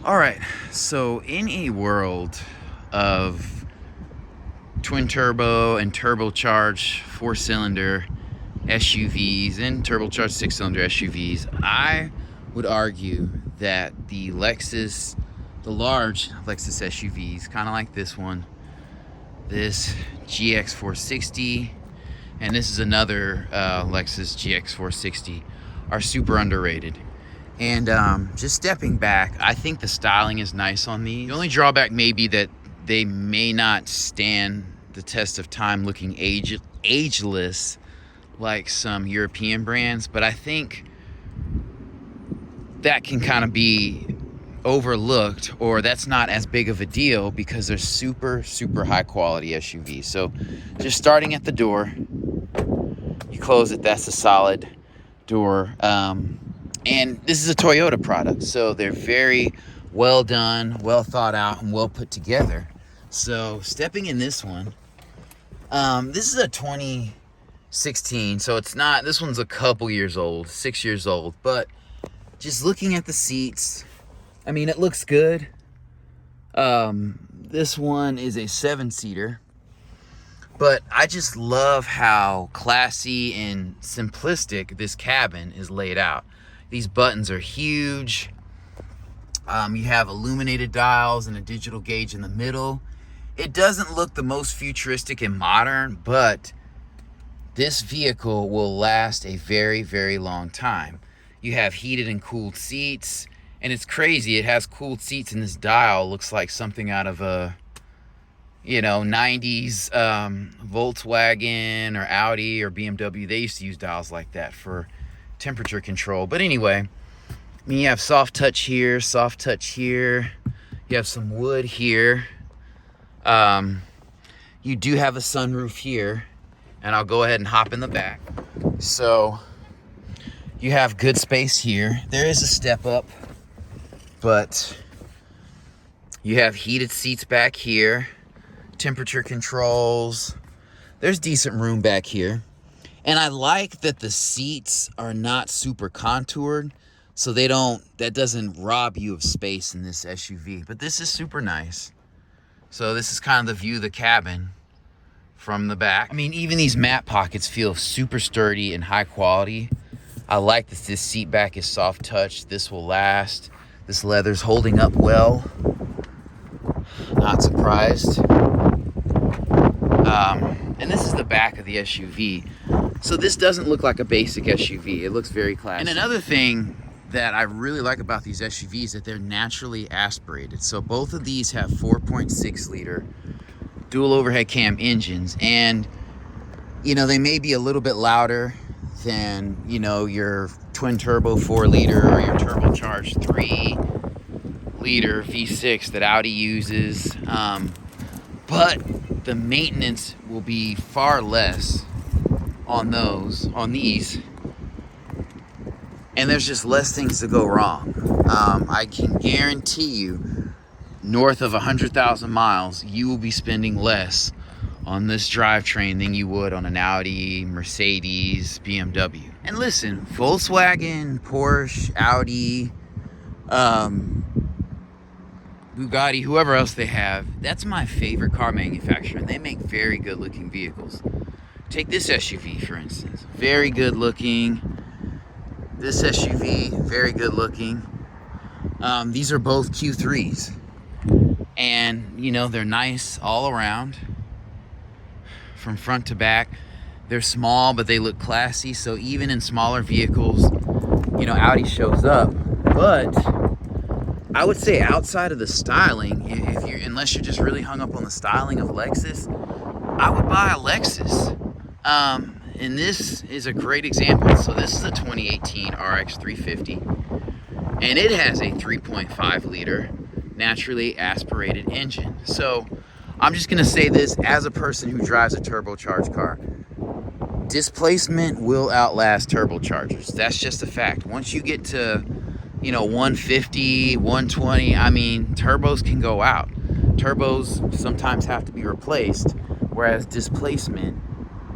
All right, so in a world of twin turbo and turbocharged 4-cylinder SUVs and turbocharged 6-cylinder SUVs, I would argue that the large Lexus SUVs, kind of like this one, this GX460, and this is another Lexus GX460, are super underrated. And just stepping back, I think the styling is nice on these. The only drawback may be that they may not stand the test of time looking ageless like some European brands, but I think that can kind of be overlooked, or that's not as big of a deal because they're super high quality SUVs. So just starting at the door, you close it, that's a solid door. And this is a Toyota product, so they're very well done, well thought out, and well put together. So stepping in this one, this is a 2016, so it's not, this one's a couple years old, 6 years old, but just looking at the seats, I mean, it looks good. This one is a 7-seater, but I just love how classy and simplistic this cabin is laid out. These buttons are huge. You have illuminated dials and a digital gauge in the middle. It doesn't look the most futuristic and modern, but this vehicle will last a very long time. You have heated and cooled seats, and it's crazy. It has cooled seats, and this dial looks like something out of a 90s Volkswagen or Audi or BMW. They used to use dials like that for temperature control. But anyway, I mean, you have soft touch here, soft touch here. You have some wood here. You do have a sunroof here, and I'll go ahead and hop in the back. So you have good space here. There is a step up, but you have heated seats back here, temperature controls. There's decent room back here. And I like that the seats are not super contoured, so that doesn't rob you of space in this SUV. But this is super nice. So this is kind of the view of the cabin from the back. I mean, even these mat pockets feel super sturdy and high quality. I like that this seat back is soft touch. This will last. This leather's holding up well. Not surprised. And this is the back of the SUV. So this doesn't look like a basic SUV. It looks very classy. And another thing that I really like about these SUVs is that they're naturally aspirated. So both of these have 4.6 liter dual overhead cam engines. And, they may be a little bit louder than, your twin turbo 4 liter or your turbocharged 3 liter V6 that Audi uses. But the maintenance will be far less on these, and there's just less things to go wrong. I can guarantee you, north of 100,000 miles, you will be spending less on this drivetrain than you would on an Audi, Mercedes, BMW. And listen, Volkswagen, Porsche, Audi, Bugatti, whoever else they have, that's my favorite car manufacturer, and they make very good looking vehicles. Take this SUV, for instance. Very good looking. This SUV, very good looking. These are both Q3s. And, they're nice all around. From front to back. They're small, but they look classy. So even in smaller vehicles, Audi shows up. But I would say outside of the styling, unless you're just really hung up on the styling of Lexus, I would buy a Lexus. And this is a great example. So this is a 2018 RX 350, and it has a 3.5 liter naturally aspirated engine. So I'm just gonna say this as a person who drives a turbocharged car. Displacement will outlast turbochargers. That's just a fact. Once you get to 150, 120, I mean, turbos can go out. Turbos sometimes have to be replaced, whereas displacement,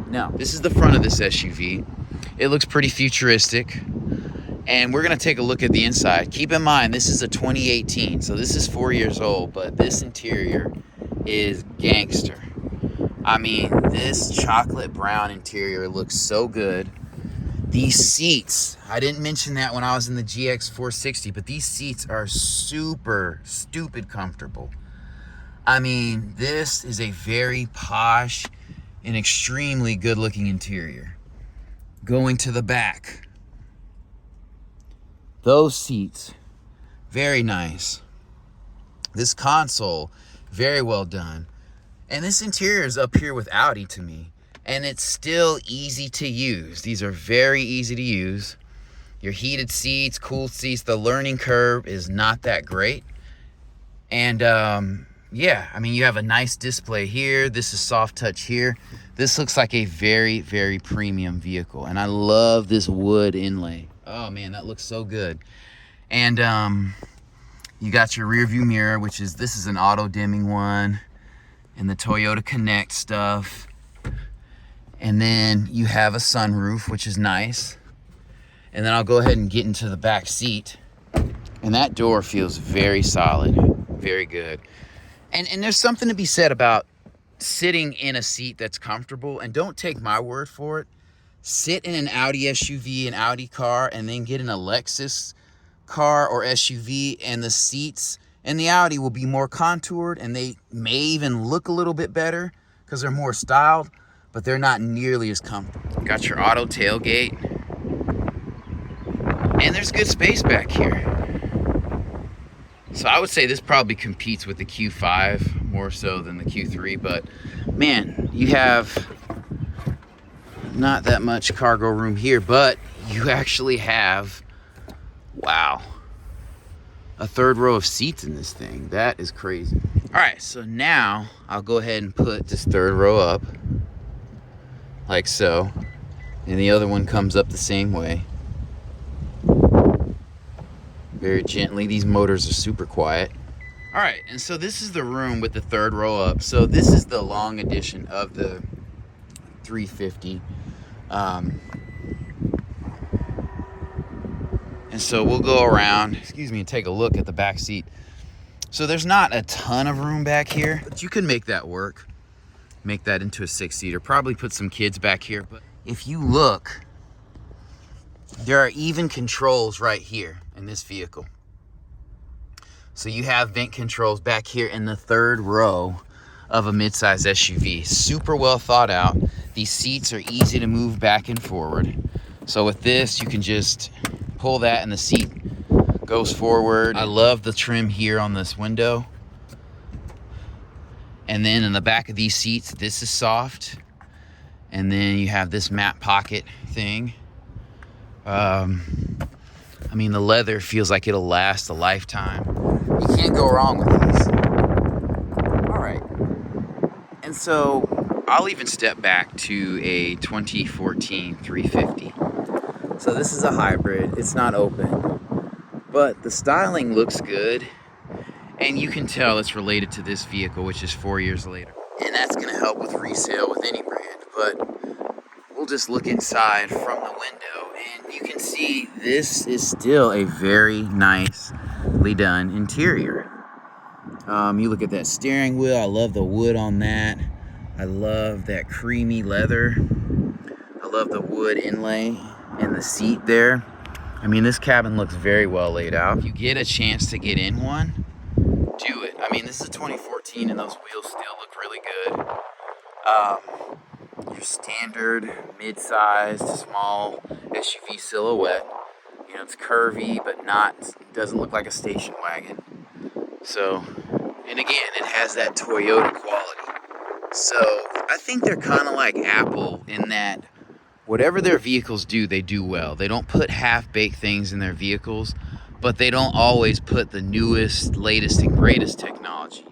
no. This is the front of this SUV. It looks pretty futuristic. And we're gonna take a look at the inside. Keep in mind, this is a 2018, so this is 4 years old, but this interior is gangster. I mean, this chocolate brown interior looks so good. These seats, I didn't mention that when I was in the GX 460, but these seats are super stupid comfortable. I mean, this is a very posh and extremely good looking interior. Going to the back, those seats, very nice. This console, very well done. And this interior is up here with Audi to me. And it's still easy to use. These are very easy to use. Your heated seats, cooled seats, the learning curve is not that great. And yeah, I mean, you have a nice display here. This is soft touch here. This looks like a very, very premium vehicle. And I love this wood inlay. Oh man, that looks so good. And you got your rear view mirror, this is an auto dimming one. And the Toyota Connect stuff. And then you have a sunroof, which is nice. And then I'll go ahead and get into the back seat. And that door feels very solid, very good. And there's something to be said about sitting in a seat that's comfortable. And don't take my word for it. Sit in an Audi SUV, an Audi car, and then get in a Lexus car or SUV, and the seats in the Audi will be more contoured, and they may even look a little bit better because they're more styled, but they're not nearly as comfortable. Got your auto tailgate, and there's good space back here. So I would say this probably competes with the Q5 more so than the Q3, but man, you have not that much cargo room here, but you actually have, wow, a third row of seats in this thing. That is crazy. All right, so now I'll go ahead and put this third row up like so, and the other one comes up the same way. Very gently. These motors are super quiet. All right, and so this is the room with the third row up. So this is the long edition of the 350. And so we'll go around, and take a look at the back seat. So there's not a ton of room back here, but you can make that work. Make that into a 6-seater. Probably put some kids back here. But if you look, there are even controls right here in this vehicle. So you have vent controls back here in the third row of a midsize SUV. Super well thought out. These seats are easy to move back and forward. So with this, you can just pull that and the seat goes forward. I love the trim here on this window. And then in the back of these seats, this is soft. And then you have this mat pocket thing. I mean, the leather feels like it'll last a lifetime. You can't go wrong with this. All right. And so I'll even step back to a 2014 350. So this is a hybrid. It's not open, but the styling looks good. And you can tell it's related to this vehicle, which is 4 years later. And that's gonna help with resale with any brand. But we'll just look inside from the window, and you can see this is still a very nicely done interior. You look at that steering wheel. I love the wood on that. I love that creamy leather. I love the wood inlay in the seat there. I mean, this cabin looks very well laid out. If you get a chance to get in one, do it. I mean, this is 2014 and those wheels still look really good. Your standard mid-sized small SUV silhouette. You know, it's curvy, but doesn't look like a station wagon. So, and again, it has that Toyota quality. So I think they're kind of like Apple in that whatever their vehicles do, they do well. They don't put half-baked things in their vehicles, but they don't always put the newest, latest, and greatest technology.